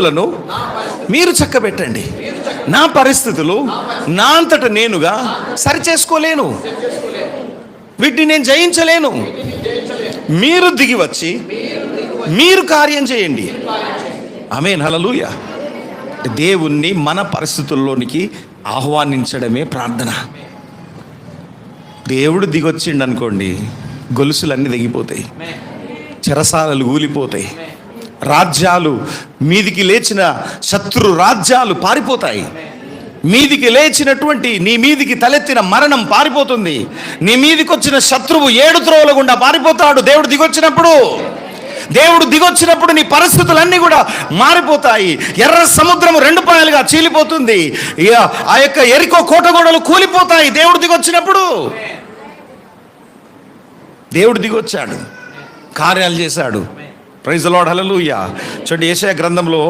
లను మీరు చక్కబెట్టండి. నా పరిస్థితులు నా అంతట నేనుగా సరిచేసుకోలేను, వీటిని నేను జయించలేను. మీరు దిగి వచ్చి మీరు కార్యం చేయండి. ఆమేన్, హల్లెలూయా. దేవుణ్ణి మన పరిస్థితుల్లోనికి ఆహ్వానించడమే ప్రార్థన. దేవుడు దిగొచ్చిండు అనుకోండి, గొలుసులన్నీ తెగిపోతాయి, చెరసాలలు కూలిపోతాయి, రాజ్యాలు మీదికి లేచిన శత్రు రాజ్యాలు పారిపోతాయి. మీదికి లేచినటువంటి నీ మీదికి తలెత్తిన మరణం పారిపోతుంది. నీ మీదికి వచ్చిన శత్రువు 7 త్రోవల గుండా పారిపోతాడు. దేవుడు దిగొచ్చినప్పుడు నీ పరిస్థితులన్నీ కూడా మారిపోతాయి. ఎర్ర సముద్రము 2 పాయలుగా చీలిపోతుంది. ఆ యొక్క ఎరికో కోటగోడలు కూలిపోతాయి. దేవుడు దిగొచ్చినప్పుడు. దేవుడు దిగొచ్చాడు, కార్యాలు చేశాడు. ప్రైజ్ ది లార్డ్, హల్లెలూయా. చూడండి, యెషయా గ్రంథంలో